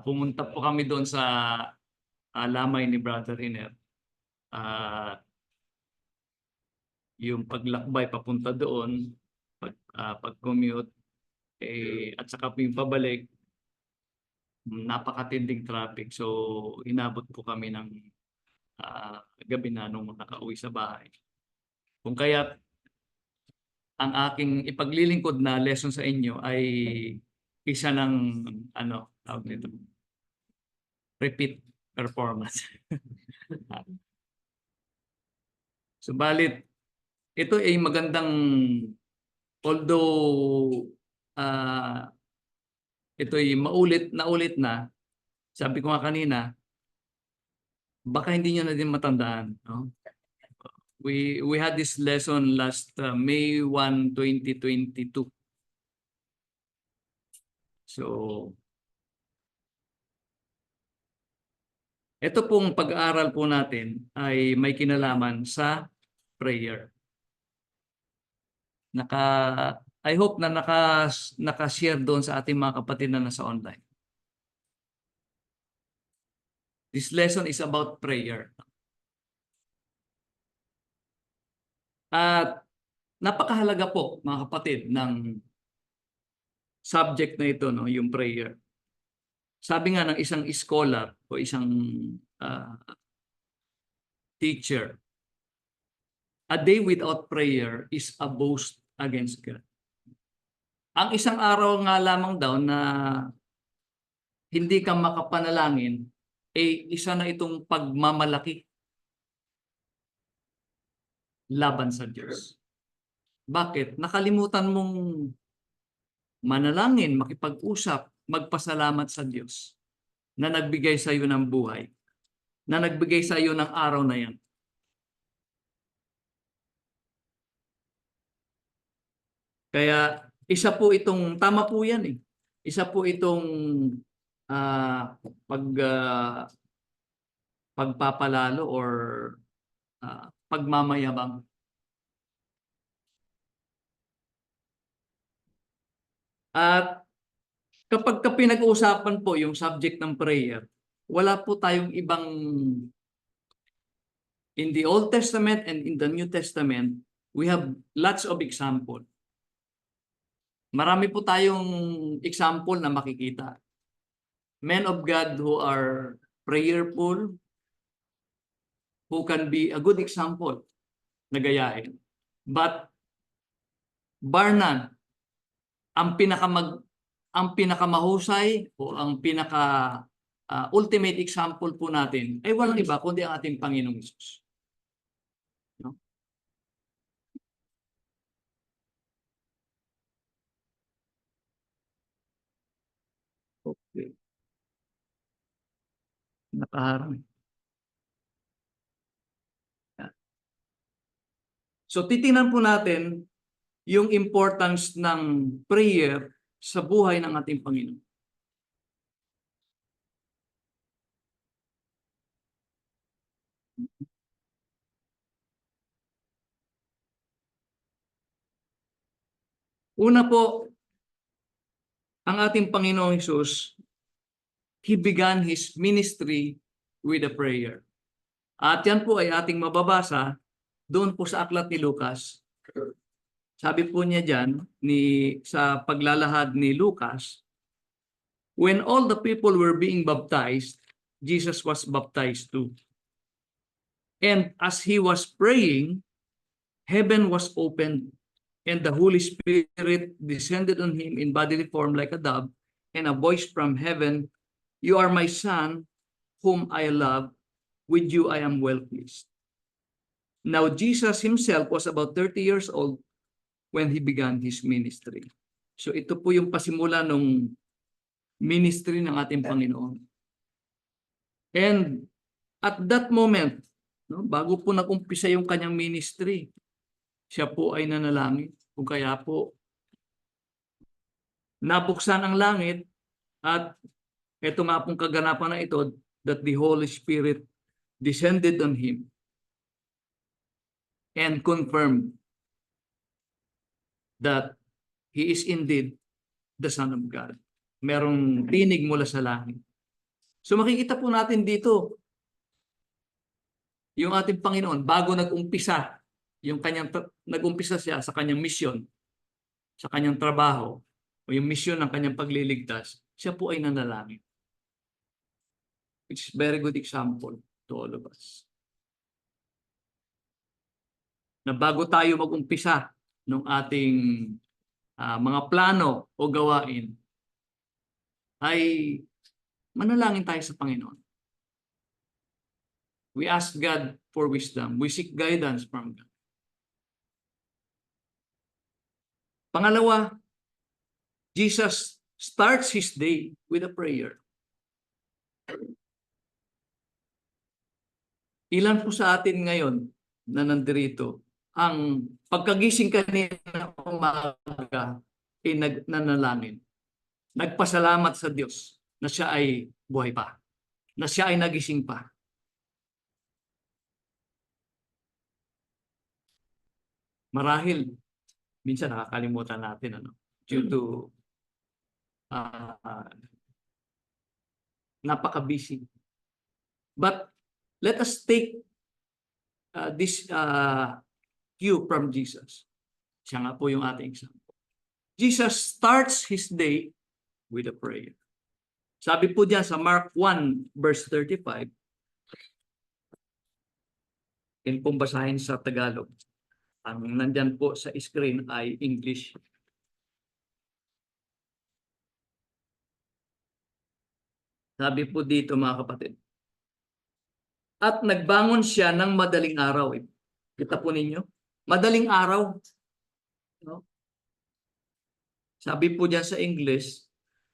Pumunta po kami doon sa lamay ni Brother Iner. Yung paglakbay papunta doon, pag-commute, at saka po yung pabalik, napakatinding traffic. So, inabot po kami ng gabi na nung nakauwi sa bahay. Kung kaya ang aking ipaglilingkod na lesson sa inyo ay isa ng tawag nito, repeat performance. Subalit, ito ay magandang, although ito ay maulit na, sabi ko nga kanina, baka hindi nyo na din matandaan. No? We had this lesson last May 1, 2022. So, ito pong pag-aaral po natin ay may kinalaman sa prayer. I hope na naka-share doon sa ating mga kapatid na nasa online. This lesson is about prayer. At napakahalaga po, mga kapatid, ng subject na ito, no, yung prayer. Sabi nga ng isang scholar o isang teacher, a day without prayer is a boast against God. Ang isang araw nga lamang daw na hindi ka makapanalangin, isa na itong pagmamalaki laban sa Diyos. Bakit? Nakalimutan mong manalangin, makipag-usap, magpasalamat sa Diyos na nagbigay sa iyo ng buhay, na nagbigay sa iyo ng araw na yan. Kaya isa po itong, tama po yan eh, isa po itong pagpapalalo or pagmamayabang. At kapag pinag-uusapan po yung subject ng prayer, wala po tayong ibang, in the Old Testament and in the New Testament, we have lots of example. Marami po tayong example na makikita. Men of God who are prayerful, who can be a good example na gayahin. But bar none, ang pinakamahusay o ang ultimate example po natin ay walang iba kundi ang ating Panginoong Hesus. No? Okay. Nakaharang. So titingnan po natin yung importance ng prayer sa buhay ng ating Panginoon. Una po, ang ating Panginoong Hesus, He began His ministry with a prayer. At yan po ay ating mababasa doon po sa aklat ni Lucas. Sabi po niya dyan, sa paglalahad ni Lucas, when all the people were being baptized, Jesus was baptized too. And as He was praying, heaven was opened, and the Holy Spirit descended on Him in bodily form like a dove, and a voice from heaven, "You are my Son, whom I love. With you I am well pleased." Now Jesus Himself was about 30 years old when He began His ministry. So ito po yung pasimula ng ministry ng ating Panginoon. And at that moment, no, bago po nag-umpisa yung kanyang ministry, siya po ay nanalangin. Kung kaya po, nabuksan ang langit at ito nga pong kaganapan na ito, that the Holy Spirit descended on Him and confirmed that He is indeed the Son of God. Merong tinig mula sa langit. So makikita po natin dito, yung ating Panginoon, bago nag-umpisa, nag-umpisa siya sa kanyang misyon, sa kanyang trabaho, o yung misyon ng kanyang pagliligtas, siya po ay nanalangin. Which is very good example to all of us. Na bago tayo mag-umpisa ng ating mga plano o gawain, ay manalangin tayo sa Panginoon. We ask God for wisdom. We seek guidance from God. Pangalawa, Jesus starts his day with a prayer. Ilan po sa atin ngayon na nandirito, ang pagkagising kanina umaga ay nanalangin. Nagpasalamat sa Diyos na siya ay buhay pa, na siya ay nagising pa. Marahil, minsan nakakalimutan natin, due to napaka-busy. But let us take this cue from Jesus. Siya nga po yung ating example. Jesus starts his day with a prayer. Sabi po diyan sa Mark 1 verse 35, yan pong basahin sa Tagalog. Ang nandyan po sa screen ay English. Sabi po dito mga kapatid, at nagbangon siya ng madaling araw. Kita po ninyo? Madaling araw. No? Sabi po diyan sa English,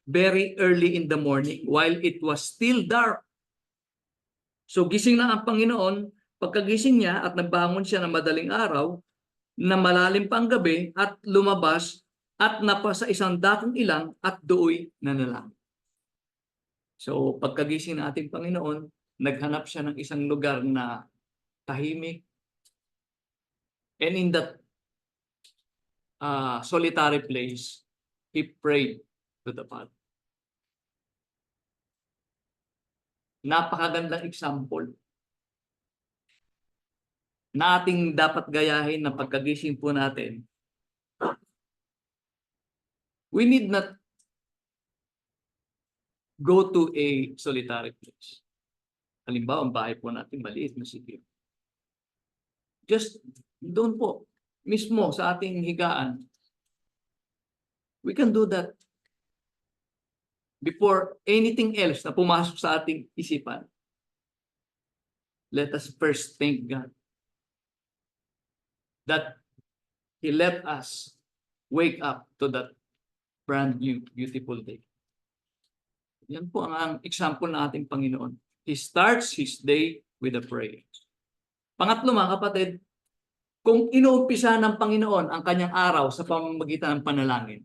very early in the morning while it was still dark. So gising na ang Panginoon, pagkagising niya at nagbangon siya ng madaling araw, na malalim pa ang gabi at lumabas at napasa isang dakong ilang at dooy nanalangin. So pagkagising ng ating Panginoon, naghanap siya ng isang lugar na tahimik. And in that solitary place, he prayed to the Father. Napakagandang example na ating dapat gayahin na pagkagising po natin. We need not go to a solitary place. Halimbawa, ang bahay po natin maliit na sikip. Just doon po, mismo sa ating higaan. We can do that before anything else na pumasok sa ating isipan. Let us first thank God that He let us wake up to that brand new, beautiful day. Yan po ang example ng ating Panginoon. He starts His day with a prayer. Pangatlo mga kapatid, kung inuumpisa ng Panginoon ang kanyang araw sa pamamagitan ng panalangin,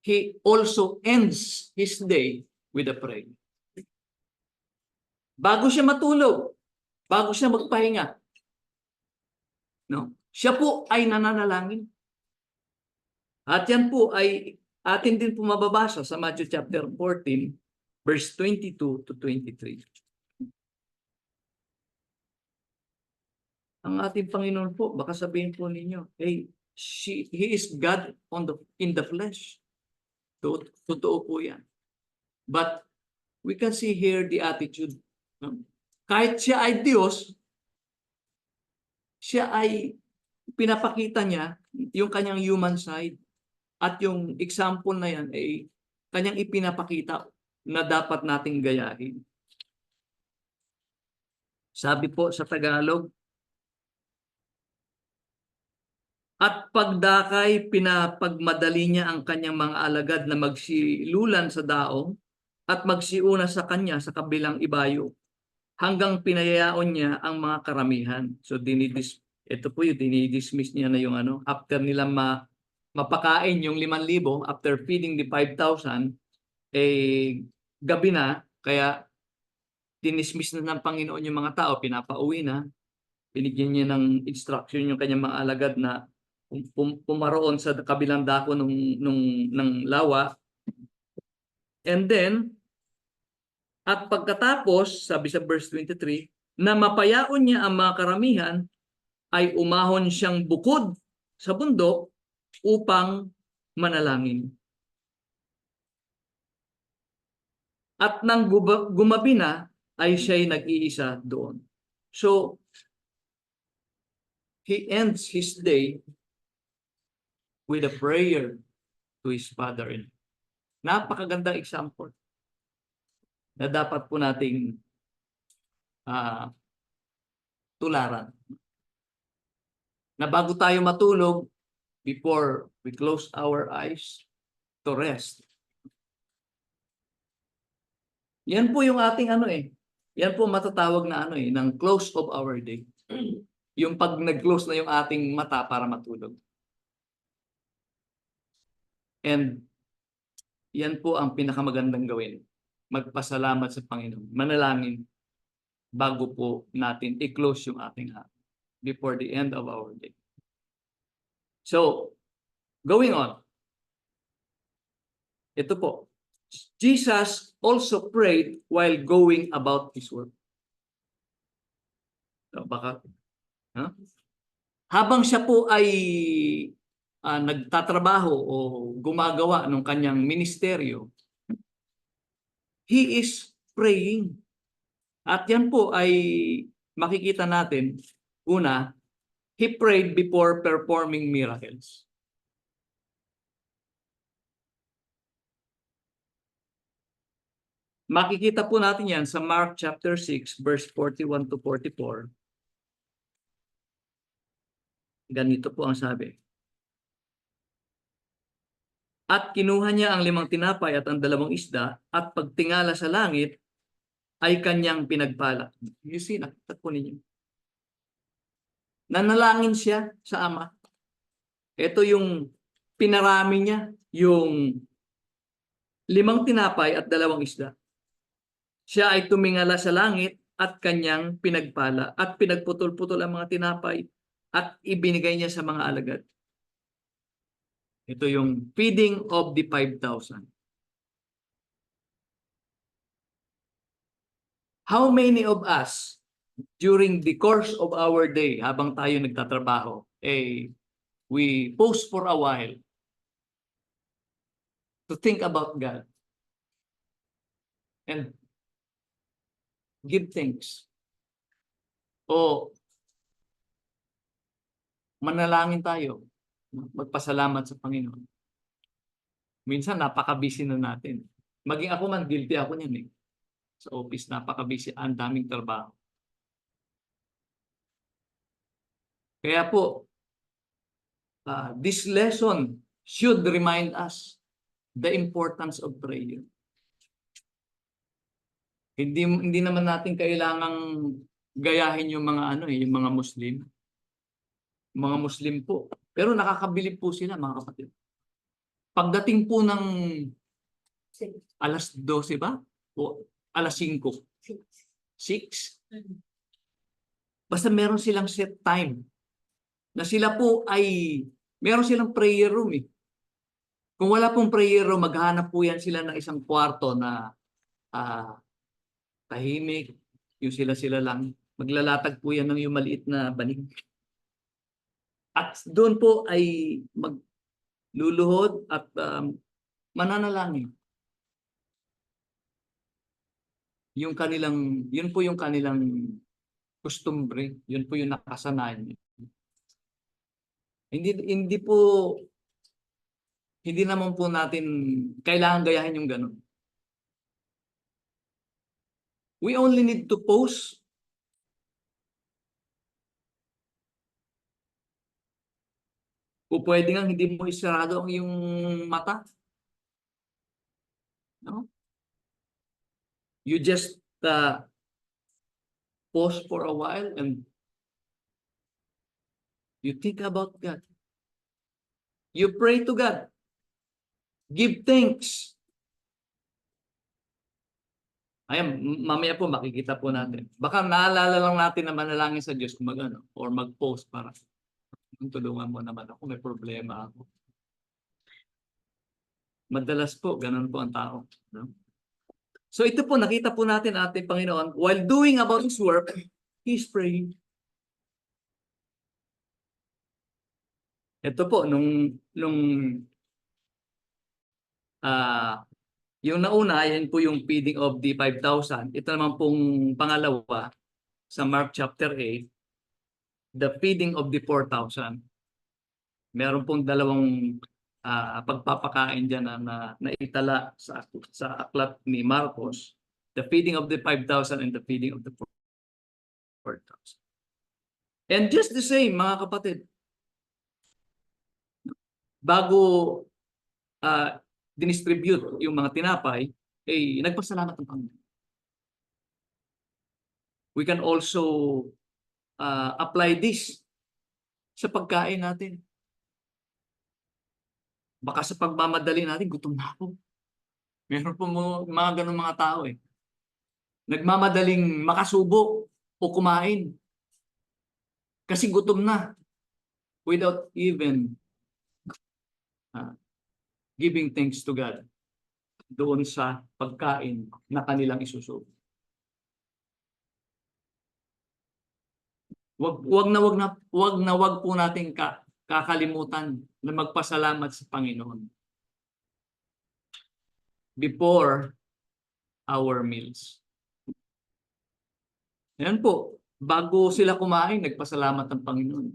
He also ends His day with a prayer. Bago siya matulog, bago siya magpahinga, no? Siya po ay nananalangin. At yan po ay atin din po mababasa sa Matthew chapter 14, verse 22 to 23. Ang ating Panginoon po, baka sabihin po ninyo, hey, He is God in the flesh. Totoo po yan. But we can see here the attitude. Kahit siya ay Diyos, siya ay pinapakita niya yung kanyang human side. At yung example na yan ay kanyang ipinapakita na dapat nating gayahin. Sabi po sa Tagalog, at pagdakay, pinapagmadali niya ang kanyang mga alagad na magsilulan sa daong at magsiuna sa kanya sa kabilang ibayo hanggang pinayayaon niya ang mga karamihan. So ito po yung dinidismiss niya na yung after nila mapakain yung 5,000, after feeding the 5,000, gabi na, kaya dinismiss na ng Panginoon yung mga tao, pinapauwi na, binigyan niya ng instruction yung kanyang mga alagad na pumaroon sa kabilang dako ng lawa. And then, At pagkatapos, sabi sa verse 23, na mapayaon niya ang mga karamihan, ay umahon siyang bukod sa bundok upang manalangin. At nang gumabi na, ay siya'y nag-iisa doon. So, he ends his day with a prayer to his father. Napakagandang example na dapat po nating tularan. Na bago tayo matulog, before we close our eyes to rest. Yan po yung ating yan po matatawag na ng close of our day. Yung pag nag-close na yung ating mata para matulog. And yan po ang pinakamagandang gawin. Magpasalamat sa Panginoon. Manalangin bago po natin i-close yung ating hapon before the end of our day. So, going on. Ito po. Jesus also prayed while going about his work. So, habang siya po ay nagtatrabaho o gumagawa ng kanyang ministeryo, he is praying. At yan po ay makikita natin, una, he prayed before performing miracles. Makikita po natin yan sa Mark chapter 6, verse 41 to 44. Ganito po ang sabi. At kinuha niya ang 5 tinapay at ang 2 isda, at pagtingala sa langit, ay kanyang pinagpala. You see, nakita po ninyo. Nanalangin siya sa Ama. Ito yung pinarami niya, yung 5 tinapay at 2 isda. Siya ay tumingala sa langit at kanyang pinagpala at pinagputol-putol ang mga tinapay at ibinigay niya sa mga alagad. Ito yung feeding of the 5,000. How many of us during the course of our day, habang tayo nagtatrabaho, we pause for a while to think about God and give thanks. O manalangin tayo, magpasalamat sa Panginoon. Minsan napaka-busy na natin. Maging ako man, guilty ako niyan . Sa office, napaka-busy, ang daming trabaho. Kaya po, this lesson should remind us the importance of prayer. Hindi naman natin kailangang gayahin yung mga yung mga Muslim. Mga Muslim po. Pero nakakabilib po sila, mga kapatid. Pagdating po ng alas 12 ba? O alas 5? 6? Basta meron silang set time. Na sila po ay, meron silang prayer room . Kung wala pong prayer room, maghanap po yan sila ng isang kwarto na tahimik, yung sila lang. Maglalatag po yan ng yung maliit na banig. At doon po ay magluluhod at mananalangin. Yun po yung kanilang costumbre, yun po yung nakasanayan. Hindi naman po natin kailangan gayahin yung ganun. We only need to pause. O pwede nga hindi mo isarado ang iyong mata. No? You just pause for a while and you think about God. You pray to God. Give thanks. Ayan, mamaya po makikita po natin. Baka naalala lang natin na manalangin sa Diyos kung or mag-post para tulungan mo naman ako, may problema ako. Madalas po, ganun po ang tao. No? So ito po, nakita po natin ating Panginoon, while doing about His work, He's praying. Ito po, ah yung nauna, yan po yung feeding of the 5,000. Ito naman pong pangalawa sa Mark chapter 8, the feeding of the 4,000. Meron pong dalawang pagpapakain dyan na naitala sa aklat ni Marcos, the feeding of the 5,000 and the feeding of the 4,000. And just the same, mga kapatid, bago dinistribute yung mga tinapay, nagpasalamat ng Panginoon. We can also apply this sa pagkain natin. Baka sa pagmamadali natin, gutom na ako. Meron po mga ganun mga tao eh. Nagmamadaling makasubo o kumain. Kasi gutom na. Without even giving thanks to God doon sa pagkain na kanilang isusubo. Wag po nating kakalimutan na magpasalamat sa Panginoon before our meals. Ayan po, bago sila kumain, nagpasalamat ng Panginoon.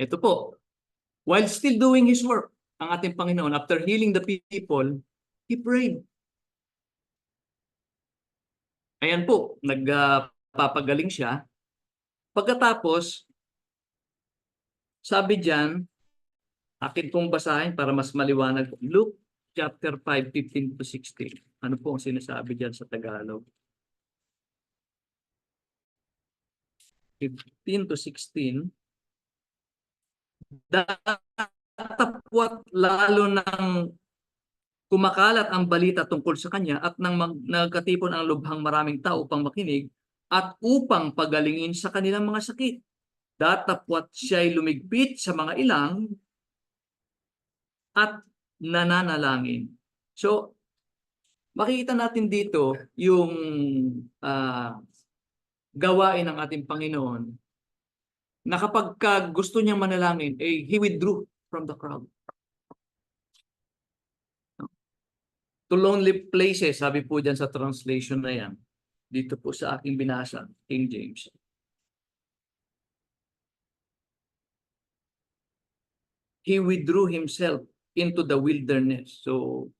Ito po, while still doing His work, ang ating Panginoon, after healing the people, He prayed. Ayan po, nagpapagaling siya. Pagkatapos, sabi diyan, akin pong basahin para mas maliwanag. Luke chapter 5, 15 to 16. Ano po ang sinasabi diyan sa Tagalog? 15 to 16. Datapwat lalo ng kumakalat ang balita tungkol sa kanya at nang nagkatipon ang lubhang maraming tao upang makinig at upang pagalingin sa kanilang mga sakit. Datapwat siya'y lumigpit sa mga ilang at nananalangin. So, makikita natin dito yung gawain ng ating Panginoon na kapag gusto niyang manalangin, He withdrew from the crowd. To lonely places, sabi po dyan sa translation na yan. Dito po sa aking binasa, King James. He withdrew himself into the wilderness. So,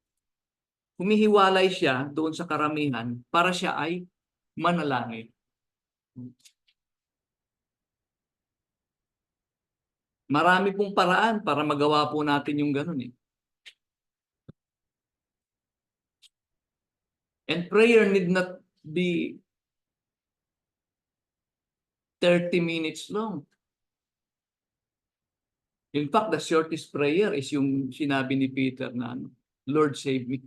humihiwalay siya doon sa karamihan para siya ay manalangin. Marami pong paraan para magawa po natin yung ganun eh. And prayer need not be 30 minutes long. In fact, the shortest prayer is yung sinabi ni Peter na Lord save me,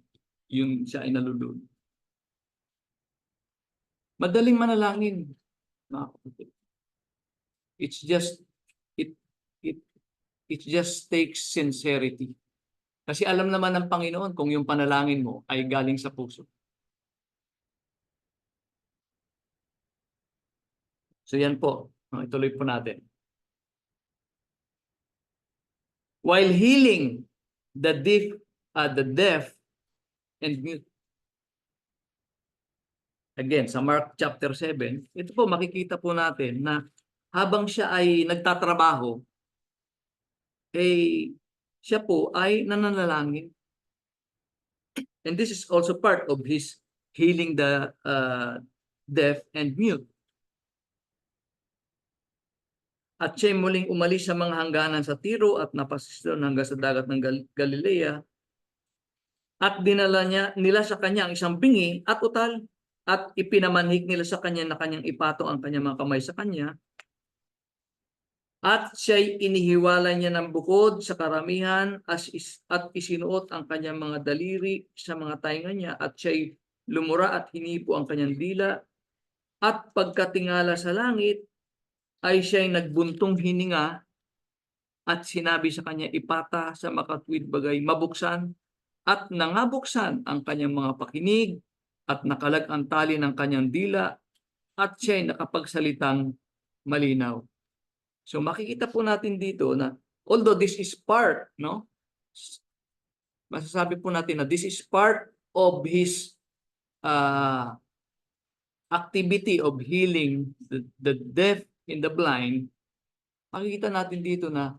yung siya ay nalulun. Madaling manalangin. It's just it just takes sincerity. Kasi alam naman ng Panginoon kung yung panalangin mo ay galing sa puso. So yan po. Ituloy po natin. While healing the deaf and mute. Again, sa Mark chapter 7, ito po makikita po natin na habang siya ay nagtatrabaho, siya po ay nananalangin. And this is also part of his healing the deaf and mute. At siya muling umalis sa mga hangganan sa Tiro at napasisyon hanggang sa dagat ng Galilea. At dinala nila sa kanya ang isang bingi at utal. At ipinamanhik nila sa kanya na kanyang ipatong ang kanyang mga kamay sa kanya. At siya'y inihiwala niya ng bukod sa karamihan at isinuot ang kanyang mga daliri sa mga tainga niya. At siya'y lumura at hinipo ang kanyang dila. At pagkatingala sa langit, ay siya'y nagbuntong hininga at sinabi sa kanya, ipata sa makatwid bagay mabuksan, at nangabuksan ang kanyang mga pakinig at nakalag ang tali ng kanyang dila at siya'y nakapagsalitang malinaw. So makikita po natin dito na although this is part, no? Masasabi po natin na this is part of his activity of healing the deaf and the blind. Makikita natin dito na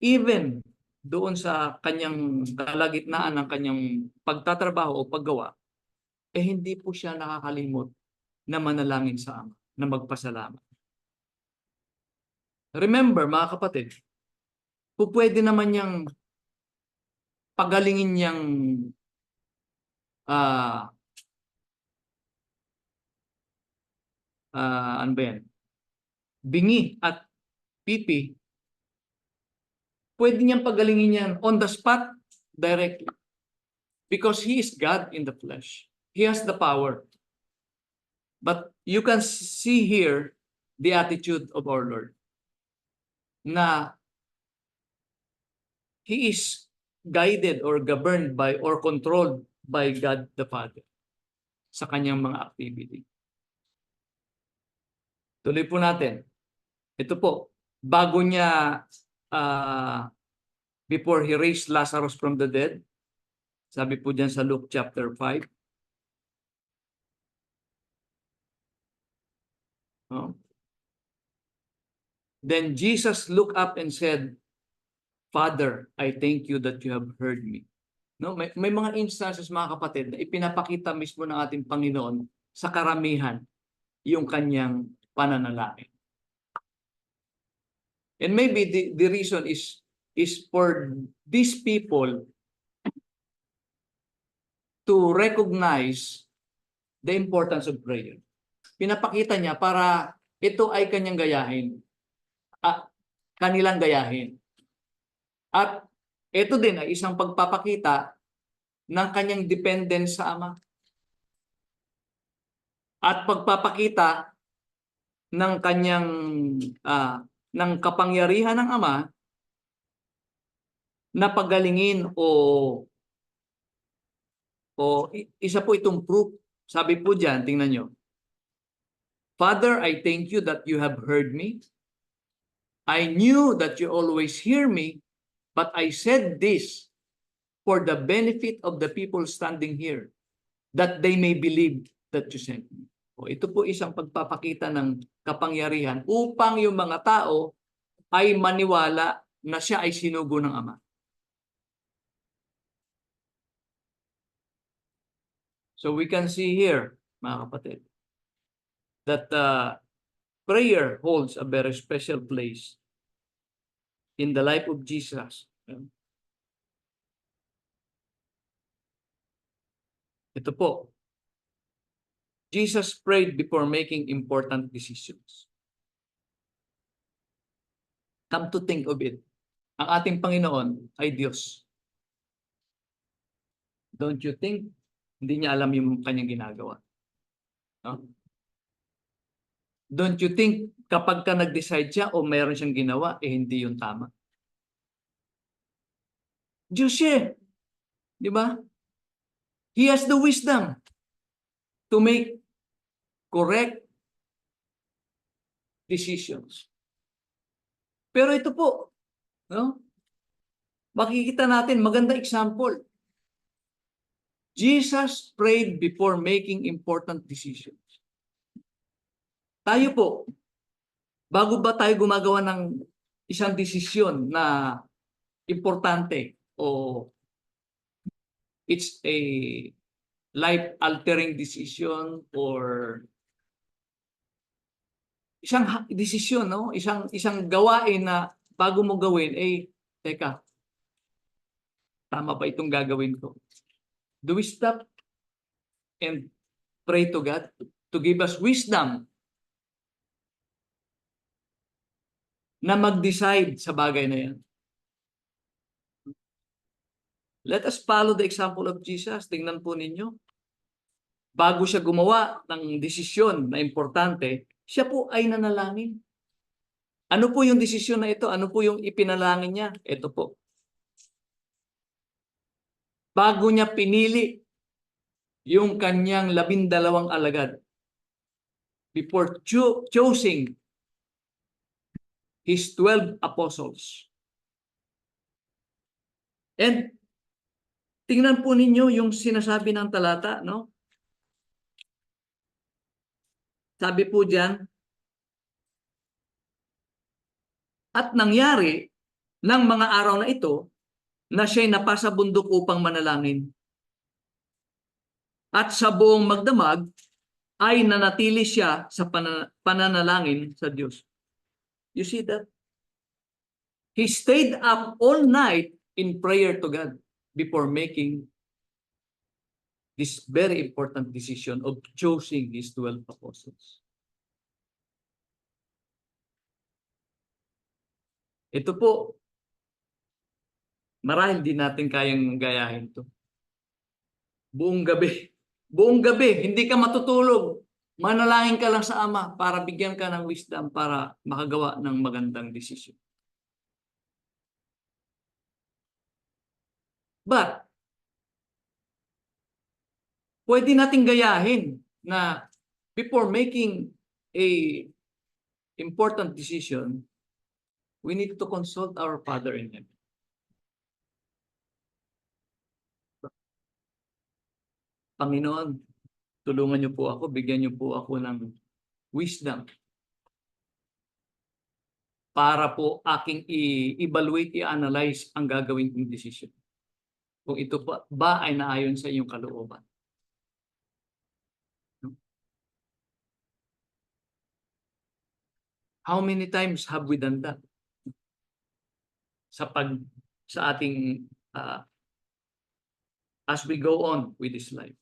even doon sa kanyang kalagitnaan ng kanyang pagtatrabaho o paggawa, hindi po siya nakakalimot na manalangin sa Ama, na magpasalamat. Remember, mga kapatid, pwede naman niyang pagalingin niyang ano ba yan? Bingi at pipi, pwede niyang pagalingin yan on the spot directly. Because He is God in the flesh. He has the power. But you can see here the attitude of our Lord. Na He is guided or governed by or controlled by God the Father sa kanyang mga activity. Tuloy po natin. Ito po, bago niya before He raised Lazarus from the dead, sabi po dyan sa Luke chapter 5. Then Jesus looked up and said, Father, I thank you that you have heard me. No, may mga instances, mga kapatid, na ipinapakita mismo ng ating Panginoon sa karamihan yung kanyang pananalangin. And maybe the reason is for these people to recognize the importance of prayer. Pinapakita niya para ito ay kanyang gayahin. Kanilang gayahin. At ito din ay isang pagpapakita ng kanyang dependence sa Ama. At pagpapakita ng kanyang ng kapangyarihan ng Ama na pagalingin o isa po itong proof. Sabi po diyan, tingnan nyo. Father, I thank you that you have heard me. I knew that you always hear me, but I said this for the benefit of the people standing here, that they may believe that you sent me. Ito po isang pagpapakita ng kapangyarihan upang yung mga tao ay maniwala na siya ay sinugo ng Ama. So we can see here, mga kapatid, that prayer holds a very special place in the life of Jesus. Ito po. Jesus prayed before making important decisions. Come to think of it, ang ating Panginoon ay Diyos. Don't you think hindi niya alam yung kanyang ginagawa? No? Don't you think kapag ka nag-decide siya o mayroon siyang ginawa, hindi yung tama? Diyos siya. Di ba? He has the wisdom to make correct decisions. Pero ito po, no? Makikita natin, maganda example. Jesus prayed before making important decisions. Tayo po, bago ba tayo gumagawa ng isang desisyon na importante o it's a life-altering decision or isang desisyon, no? Isang gawain na bago mo gawin, teka, tama ba itong gagawin ko? Do we stop and pray to God to give us wisdom na mag-decide sa bagay na yan? Let us follow the example of Jesus. Tingnan po ninyo. Bago siya gumawa ng desisyon na importante, siya po ay nanalangin. Ano po yung desisyon na ito? Ano po yung ipinalangin niya? Ito po. Bago niya pinili yung kanyang 12 alagad, before choosing his 12 apostles. And tingnan po ninyo yung sinasabi ng talata, no? Sabi po diyan, at nangyari ng mga araw na ito na siya'y napasa bundok upang manalangin. At sa buong magdamag ay nanatili siya sa pananalangin sa Diyos. You see that? He stayed up all night in prayer to God before making this very important decision of choosing his 12 apostles. Ito po, marahil di natin kayang gayahin to. Buong gabi, hindi ka matutulog. Manalangin ka lang sa Ama para bigyan ka ng wisdom para makagawa ng magandang desisyon. But, pwede nating gayahin na before making a important decision, we need to consult our Father in Heaven. Panginoon, tulungan niyo po ako, bigyan niyo po ako ng wisdom para po aking i-evaluate, i-analyze ang gagawin kong decision. Kung ito ba ay naayon sa iyong kalooban. How many times have we done that? Sa ating as we go on with this life.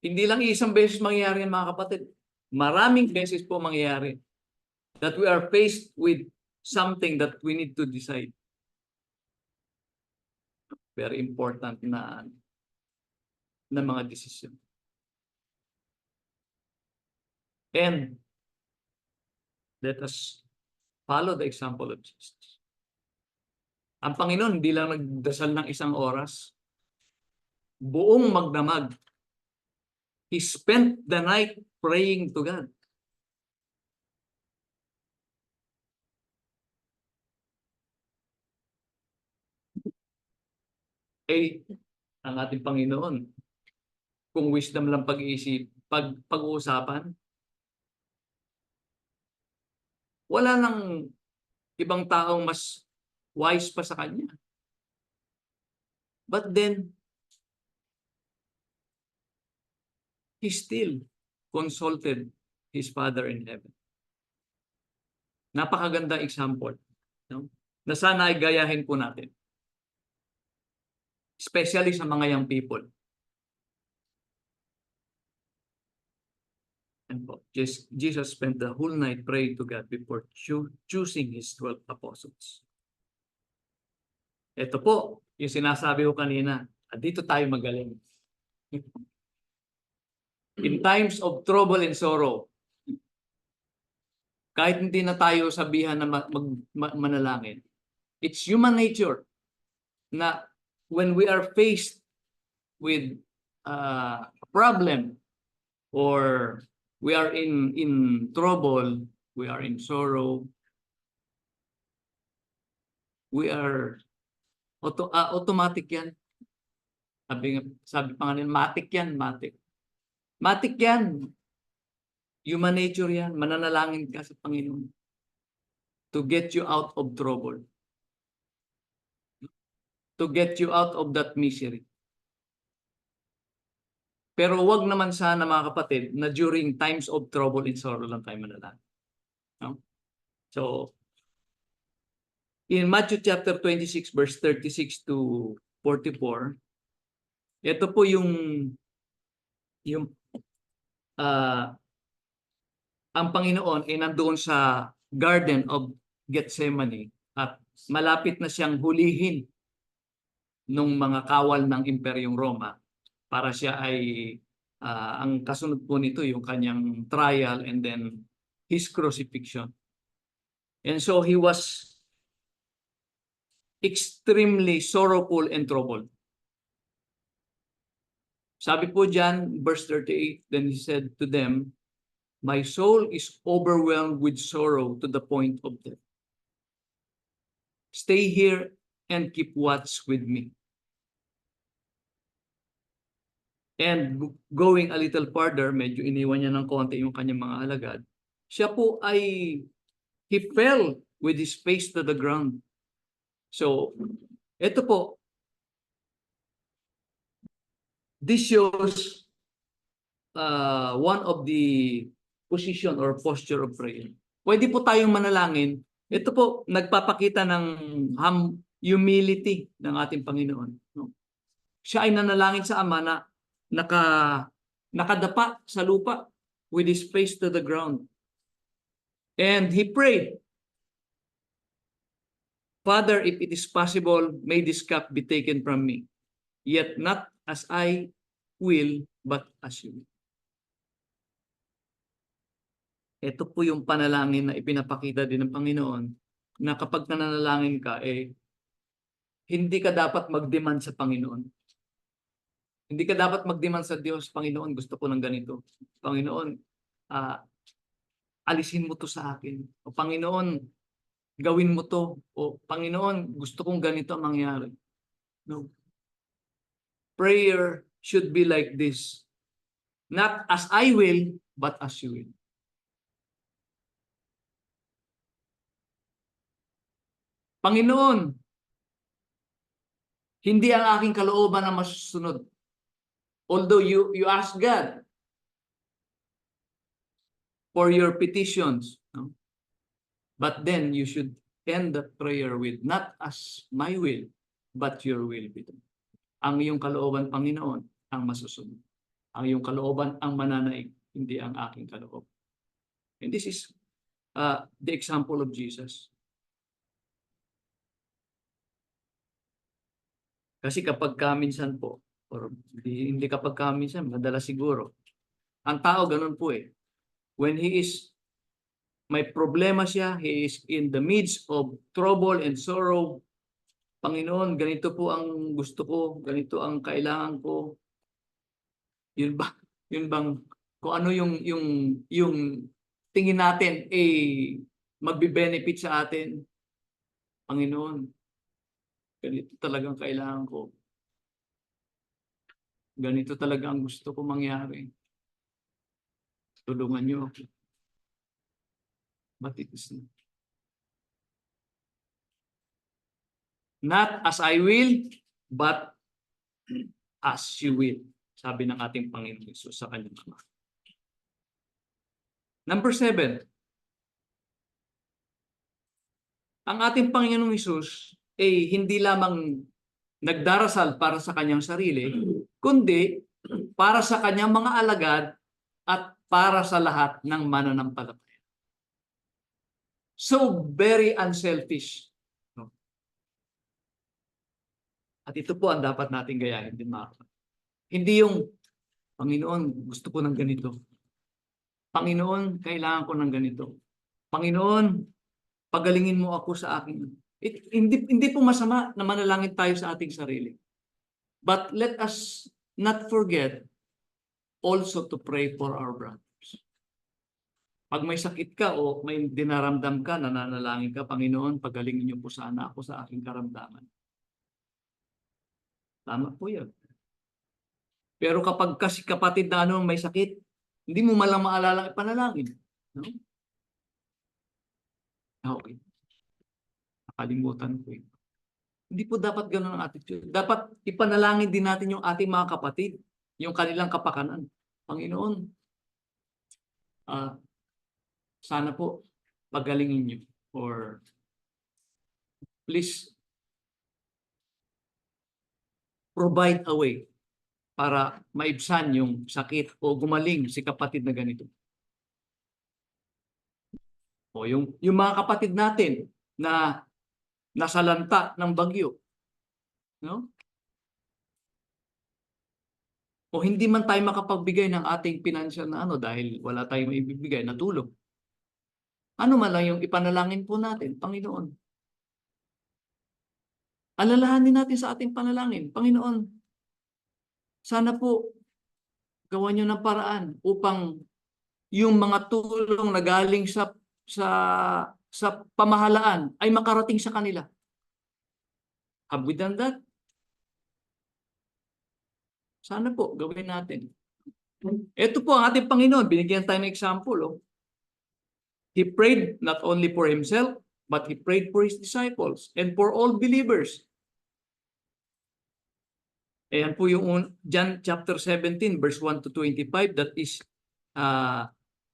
Hindi lang isang beses mangyayari yan, mga kapatid. Maraming beses po mangyayari that we are faced with something that we need to decide. Very important na mga decision. And let us follow the example of Jesus. Ang Panginoon hindi lang nagdasal ng isang oras. Buong magdamag. He spent the night praying to God. Ang ating Panginoon, kung wisdom lang pag-uusapan, wala nang ibang taong mas wise pa sa Kanya. But then, He still consulted His Father in Heaven. Napakagandang example, no? Na sana ay gayahin po natin. Especially sa mga young people. And Jesus spent the whole night praying to God before choosing His 12 apostles. Ito po, yung sinasabi ko kanina, dito tayo magaling. In times of trouble and sorrow, kahit hindi na tayo sabihan na manalangin, it's human nature na when we are faced with a problem or we are in trouble, we are in sorrow, we are automatic yan. Sabi pa nga nila, matik yan. Matik yan. Human nature yan. Mananalangin ka sa Panginoon to get you out of trouble. To get you out of that misery. Pero wag naman sana, mga kapatid, na during times of trouble and sorrow lang tayo manalangin. No? So, in Matthew chapter 26 verse 36 to 44, ito po yung ang Panginoon ay nandoon sa Garden of Gethsemane at malapit na siyang hulihin nung mga kawal ng Imperyong Roma para siya ay ang kasunod po nito yung kanyang trial and then his crucifixion. And so he was extremely sorrowful and troubled. Sabi po dyan, verse 38, then he said to them, my soul is overwhelmed with sorrow to the point of death. Stay here and keep watch with me. And going a little further, medyo iniwan niya ng konti yung kanyang mga alagad, siya po ay, he fell with his face to the ground. So, ito po, this shows one of the position or posture of prayer. Pwede po tayong manalangin. Ito po, nagpapakita ng humility ng ating Panginoon. No? Siya ay nanalangin sa Ama na nakadapa sa lupa with his face to the ground. And he prayed, Father, if it is possible, may this cup be taken from me. Yet not as I will, but as you will. Ito po yung panalangin na ipinapakita din ng Panginoon na kapag nananalangin ka, hindi ka dapat mag-demand sa Panginoon. Hindi ka dapat mag-demand sa Diyos, Panginoon, gusto ko ng ganito. Panginoon, alisin mo to sa akin. O Panginoon, gawin mo to. O Panginoon, gusto kong ganito ang mangyari. No. Prayer should be like this. Not as I will, but as you will. Panginoon, hindi ang aking kalooban ang masusunod. Although you ask God for your petitions, no? But then you should end the prayer with, not as my will, but your will be done. Ang iyong kalooban, Panginoon, ang masusunod. Ang iyong kalooban ang mananaig, hindi ang aking kalooban. And this is the example of Jesus. Kasi kapag minsan po, or hindi kapag minsan, madalas siguro, ang tao ganun po when he is, may problema siya, he is in the midst of trouble and sorrow, Panginoon, ganito po ang gusto ko, ganito ang kailangan ko. Yun bang kung ano yung tingin natin magbe-benefit sa atin. Panginoon, ganito talagang kailangan ko. Ganito talaga ang gusto ko mangyari. Tulungan niyo ako. But it is not as I will, but as you will. Sabi ng ating Panginoon Jesus sa kanyang Ama. Number 7. Ang ating Panginoong Jesus hindi lamang nagdarasal para sa kanyang sarili, kundi para sa kanyang mga alagad at para sa lahat ng mananampalataya. So very unselfish. No? At ito po ang dapat natin gayahin din, mga kapatid. Hindi yung, Panginoon, gusto ko ng ganito. Panginoon, kailangan ko ng ganito. Panginoon, pagalingin mo ako sa akin. Hindi po masama na manalangin tayo sa ating sarili. But let us not forget also to pray for our brothers. Pag may sakit ka o may dinaramdam ka, nananalangin ka, Panginoon, pagalingin niyo po sana ako sa aking karamdaman. Tama po yan. Pero kapag kasi kapatid na may sakit, hindi mo malang maalala ipanalangin. No? Okay. Nakalimutan ko yun. Hindi po dapat ganoon ang attitude. Dapat ipanalangin din natin yung ating mga kapatid, yung kanilang kapakanan. Panginoon, sana po pagalingin niyo or please provide a way para maibsan yung sakit o gumaling si kapatid na ganito. O yung mga kapatid natin na nasalanta ng bagyo. No? O hindi man tayo makapagbigay ng ating financial na dahil wala tayong maibibigay na tulong. Ano man lang yung ipanalangin po natin, Panginoon. Alalahanin natin sa ating panalangin, Panginoon, sana po gawan niyo ng paraan upang yung mga tulong na galing sa sa pamahalaan ay makarating sa kanila. Have we done that? Sana po gawin natin. Ito po ang ating Panginoon, binigyan tayo ng example. Oh. He prayed not only for himself, but he prayed for his disciples and for all believers. Ayan po yung John chapter 17 verse 1 to 25, that is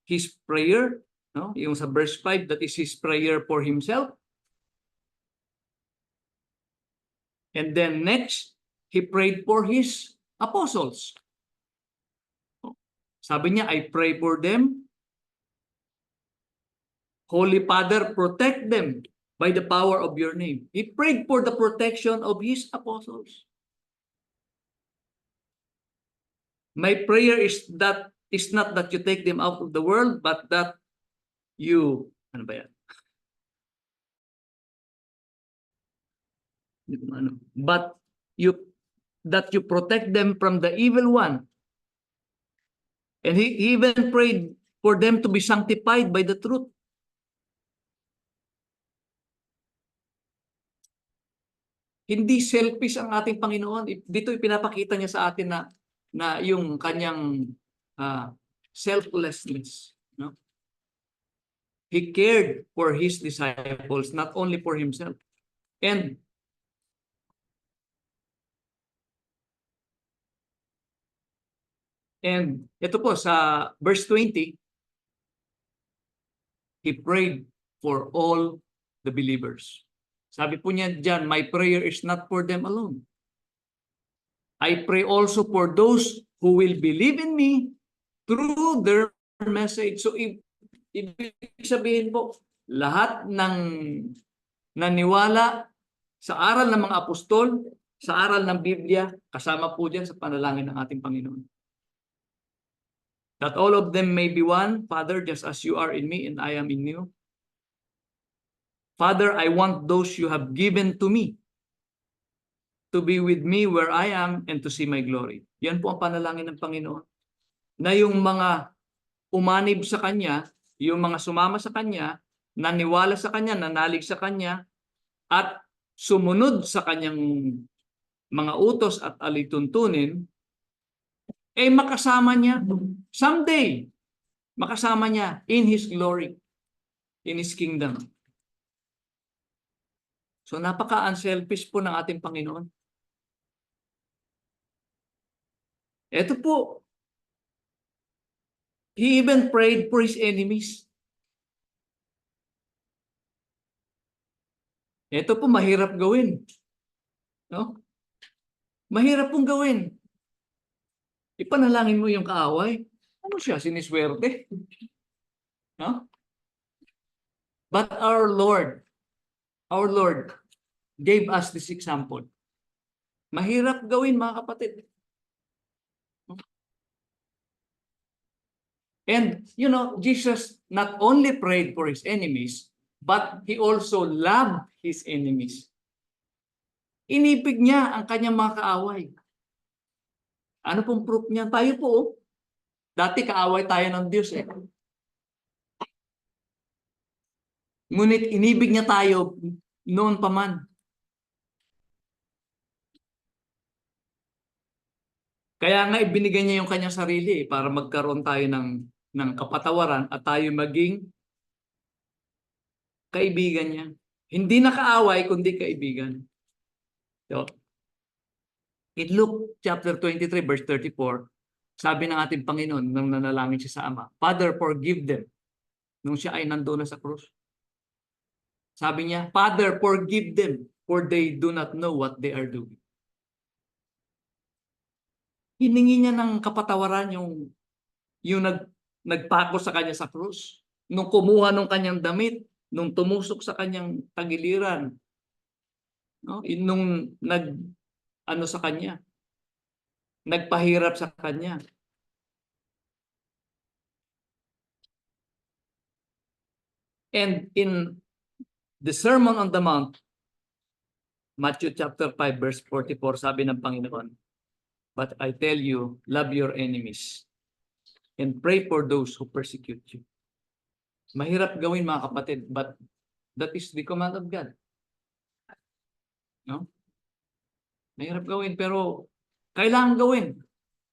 his prayer, no? Yung sa verse 5, that is his prayer for himself. And then next, he prayed for his apostles. Sabi niya, I pray for them. Holy Father, protect them by the power of your name. He prayed for the protection of his apostles. My prayer is not that you take them out of the world, but that you, ano ba yan? But that you protect them from the evil one. And he even prayed for them to be sanctified by the truth. Hindi selfish ang ating Panginoon. Dito ipinapakita niya sa atin na yung kanyang selflessness. No? He cared for his disciples, not only for himself. And ito po sa verse 20, he prayed for all the believers. Sabi po niya dyan, my prayer is not for them alone. I pray also for those who will believe in me through their message. So, ibig sabihin po, lahat ng naniwala sa aral ng mga apostol, sa aral ng Biblia, kasama po dyan sa panalangin ng ating Panginoon. That all of them may be one, Father, just as you are in me and I am in you. Father, I want those you have given to me to be with me where I am and to see my glory. Yan po ang panalangin ng Panginoon. Na yung mga umanib sa Kanya, yung mga sumama sa Kanya, naniwala sa Kanya, nanalig sa Kanya, at sumunod sa Kanyang mga utos at alituntunin, eh makasama niya someday, makasama niya in His glory, in His kingdom. So napaka-unselfish po ng ating Panginoon. Ito po, He even prayed for His enemies. Ito po mahirap gawin. No? Mahirap pong gawin. Ipanalangin mo yung kaaway. Ano siya? Siniswerte? No? But our Lord gave us this example. Mahirap gawin, mga kapatid. And, Jesus not only prayed for His enemies, but He also loved His enemies. Inibig niya ang kanyang mga kaaway. Ano pong proof niya? Tayo po, dati kaaway tayo ng Diyos eh. Ngunit inibig niya tayo noon pa man. Kaya nga ibinigay niya yung kanyang sarili para magkaroon tayo ng kapatawaran at tayo maging kaibigan niya. Hindi na kaaway, kundi kaibigan. So, in Luke chapter 23, verse 34, sabi ng ating Panginoon nang nanalangin siya sa Ama, Father, forgive them. Nung siya ay nandoon na sa krus. Sabi niya, Father, forgive them, for they do not know what they are doing. Hiningi niya ng kapatawaran yung nagpako sa kanya sa krus. Nung kumuha ng kanyang damit, nung tumusok sa kanyang tagiliran, no? Nung sa kanya, nagpahirap sa kanya. And in the Sermon on the Mount, Matthew chapter 5 verse 44, sabi ng Panginoon, "But I tell you, love your enemies and pray for those who persecute you." Mahirap gawin, mga kapatid, but that is the command of God. No? Mahirap gawin, pero kailangan gawin.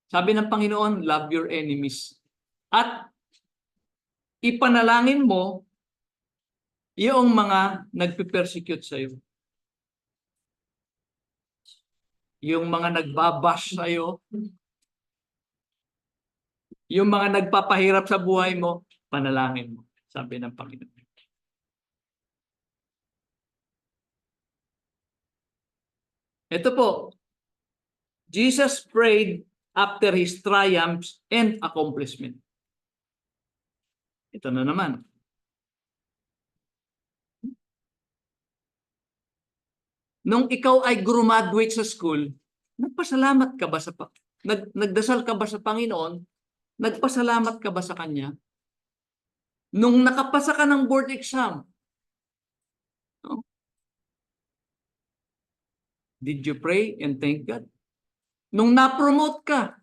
Sabi ng Panginoon, love your enemies. At ipanalangin mo yung mga nagpe-persecute sa iyo. Yung mga nagbabash sa iyo, yung mga nagpapahirap sa buhay mo, panalangin mo, sabi ng Panginoon. Ito po, Jesus prayed after his triumphs and accomplishment. Ito na naman. Nung ikaw ay graduate sa school, nagpasalamat ka ba nagdasal ka ba sa Panginoon? Nagpasalamat ka ba sa Kanya? Nung nakapasa ka ng board exam, no? Did you pray and thank God? Nung na-promote ka,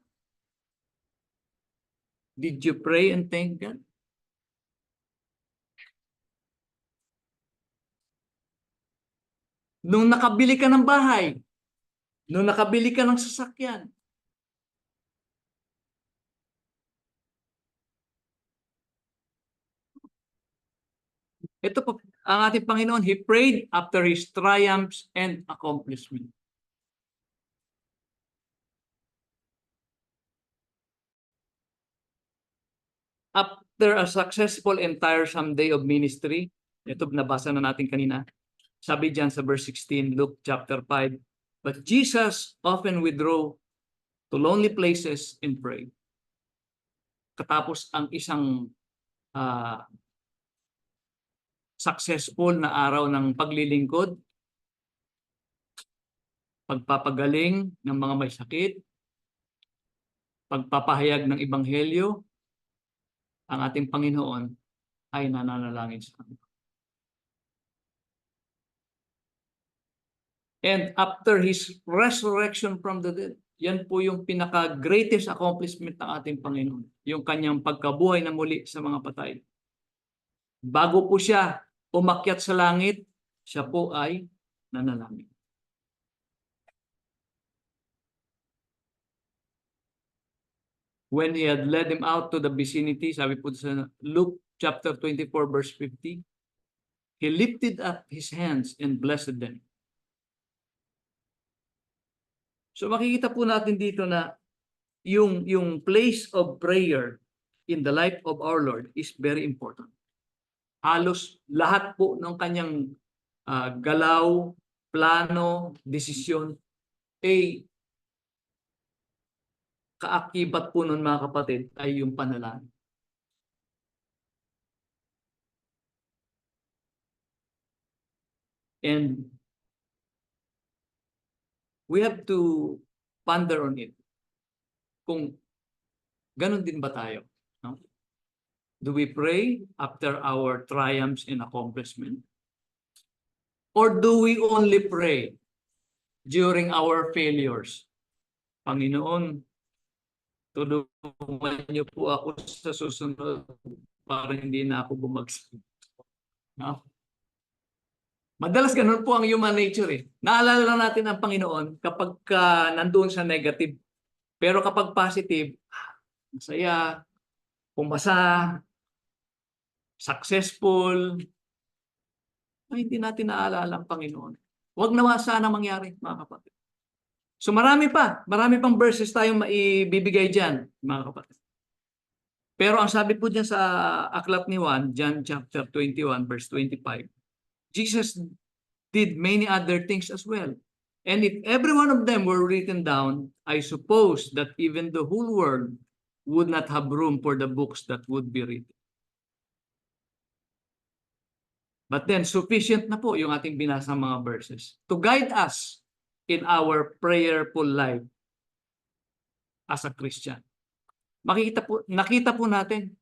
did you pray and thank God? Nung nakabili ka ng bahay, nung nakabili ka ng sasakyan, ito po, ang ating Panginoon, He prayed after His triumphs and accomplishment. After a successful and tiresome day of ministry, ito nabasa na natin kanina, sabi diyan sa verse 16, Luke chapter 5, "But Jesus often withdrew to lonely places and prayed." Katapos ang isang successful na araw ng paglilingkod, pagpapagaling ng mga may sakit, pagpapahayag ng ebanghelyo, ang ating Panginoon ay nananalangin sa kanila. And after His resurrection from the dead, yan po yung pinaka-greatest accomplishment ng ating Panginoon, yung kanyang pagkabuhay na muli sa mga patay. Bago po siya umakyat sa langit, siya po ay nanalangin. When He had led them out to the vicinity, sabi po sa Luke chapter 24 verse 50, He lifted up His hands and blessed them. So makikita po natin dito na yung place of prayer in the life of our Lord is very important. Halos lahat po ng kanyang galaw, plano, desisyon ay kaakibat po nun, mga kapatid, ay yung panalangin. And we have to ponder on it. Kung ganun din ba tayo? No? Do we pray after our triumphs and accomplishment? Or do we only pray during our failures? Panginoon, tulungan niyo po ako sa susunod para hindi na ako bumagsak. No? Madalas ganun po ang human nature eh. Naalala lang natin ang Panginoon kapag nandoon sa negative. Pero kapag positive, masaya, pumasa, successful, ay hindi natin naalala ang Panginoon. Huwag naman sana mangyari, mga kapatid. So marami pang verses tayong maibibigay dyan, mga kapatid. Pero ang sabi po dyan sa aklat ni Juan, John chapter 21, verse 25, Jesus did many other things as well. And if every one of them were written down, I suppose that even the whole world would not have room for the books that would be written. But then, sufficient na po yung ating binasa mga verses to guide us in our prayerful life as a Christian. Nakita po natin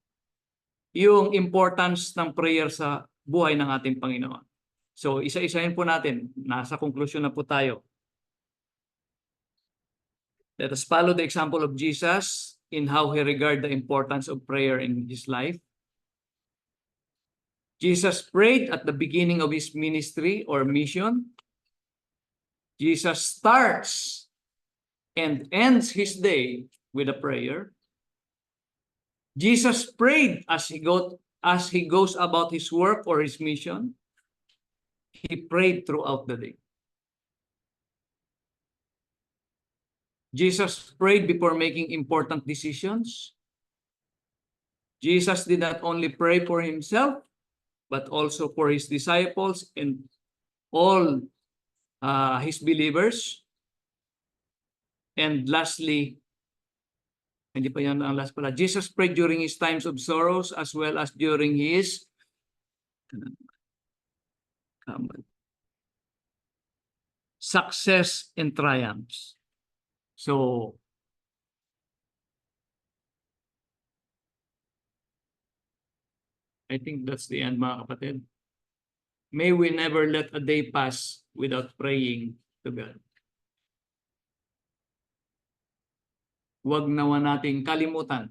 yung importance ng prayer sa buhay ng ating Panginoon. So isa-isahin po natin. Nasa konklusyon na po tayo. Let us follow the example of Jesus in how he regarded the importance of prayer in his life. Jesus prayed at the beginning of his ministry or mission. Jesus starts and ends his day with a prayer. Jesus prayed as he goes about his work or his mission. He prayed throughout the day. Jesus prayed before making important decisions. Jesus did not only pray for himself, but also for his disciples and all his believers. And lastly, hindi pa yan ang last pala, Jesus prayed during his times of sorrows as well as during his success and triumphs. So, I think that's the end, mga kapatid. May we never let a day pass without praying to God. Huwag nawa nating kalimutan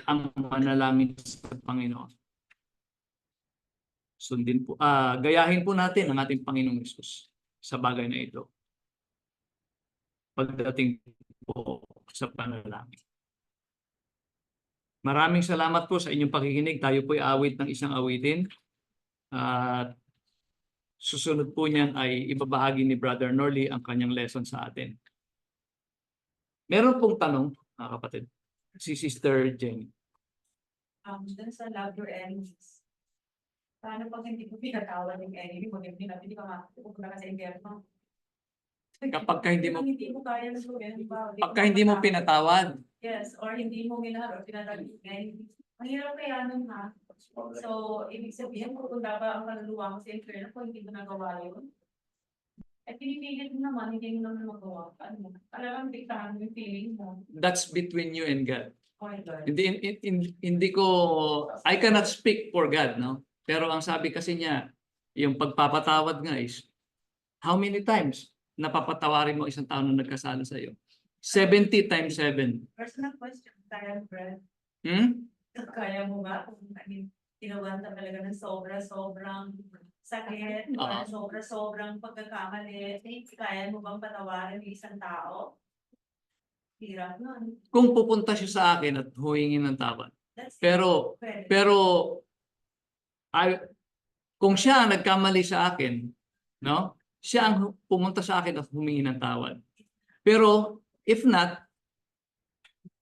ang manalangin sa Panginoon. Sundin po, gayahin po natin ang ating Panginoong Hesus sa bagay na ito. Pagdating po sa panalangin. Maraming salamat po sa inyong pakikinig. Tayo po ay awit ng isang awitin. At susunod po niyan ay ibabahagi ni Brother Norley ang kanyang lesson sa atin. Meron pong tanong, mga kapatid, si Sister Jenny. Dun sa love your enemies, paano pag hindi mo pinatawad yung enemy mo, hindi ka makapupunta ka sa impyerno? Kapag hindi mo kaya na suhin, pagka hindi mo pinatawad, yes, or hindi mo minahal or pinatawad yung enemy. Ang hirap kaya nun ha. So, ibig sabihin, pupunta ba ang kaluluwa mo sa impyerno kung hindi mo nagawa yun? At pinipilit mo naman, hindi mo naman magawa. Ano? Talagang diktahan mo yung feeling mo. that's between you and God. Oh my God. Hindi ko, I cannot speak for God, no? Pero ang sabi kasi niya, yung pagpapatawad nga is, how many times napapatawarin mo isang tao na nagkasala sa iyo? 70 times 7. Personal question, kaya mo, Brad? Kaya mo ba? Tinawan ka talaga ng sobrang sakit, sobrang pagkakamali. Kaya mo bang patawarin ng isang tao? Hirap nun. Kung pupunta siya sa akin at huwingin ng tawad. Pero kung siya ang nagkamali sa akin, no? Siya ang pumunta sa akin at humingi ng tawad. Pero if not,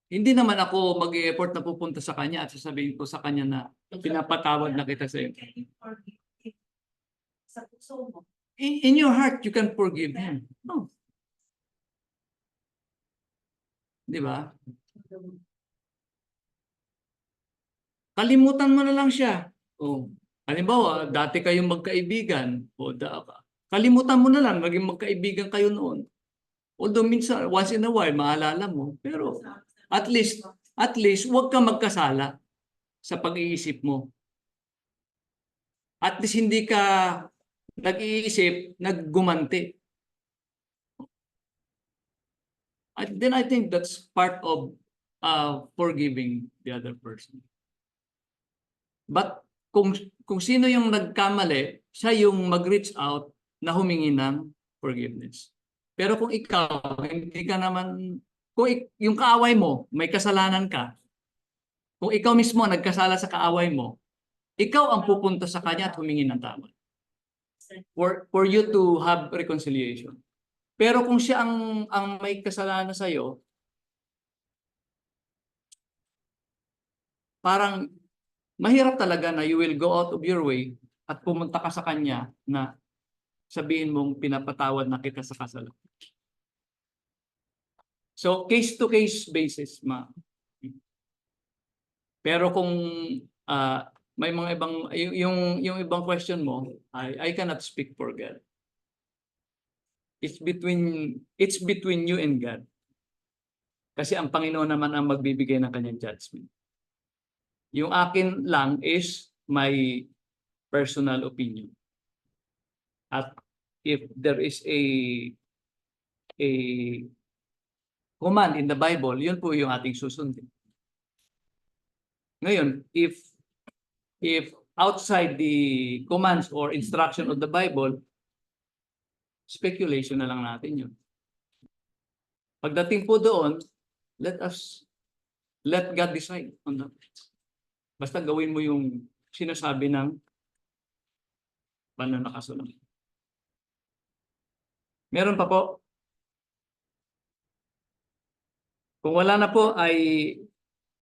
hindi naman ako mag-e-effort na pupunta sa kanya at sasabihin ko sa kanya na pinapatawad na kita sa iyo. Sa puso mo. In your heart, you can forgive him. No. Di ba? Kalimutan mo na lang siya. Oh. Halimbawa, dati kayong magkaibigan. Kalimutan mo na lang, maging magkaibigan kayo noon. Although minsan, once in a while, maalala mo. Pero at least, huwag ka magkasala sa pag-iisip mo. At least hindi ka nag-iisip, naggumanti. Then I think that's part of forgiving the other person. But kung sino yung nagkamali, siya yung mag-reach out na humingi ng forgiveness. Pero kung ikaw, hindi ka naman, kung yung kaaway mo, may kasalanan ka, kung ikaw mismo nagkasala sa kaaway mo, ikaw ang pupunta sa kanya at humingi ng tawad. For you to have reconciliation. Pero kung siya ang may kasalanan sa iyo, parang mahirap talaga na you will go out of your way at pumunta ka sa kanya na sabihin mong pinapatawad na kita sa kasalanan. So case-to-case basis, Pero kung may mga ibang yung ibang question mo, I cannot speak for God. It's between you and God. Kasi ang Panginoon naman ang magbibigay ng kanyang judgment. Yung akin lang is my personal opinion. At if there is a command in the Bible, yun po yung ating susundin. Ngayon, if outside the commands or instruction of the Bible, speculation na lang natin yun. Pagdating po doon, let God decide on that. Basta gawin mo yung sinasabi ng banal na kasulatan. Meron pa po? Kung wala na po ay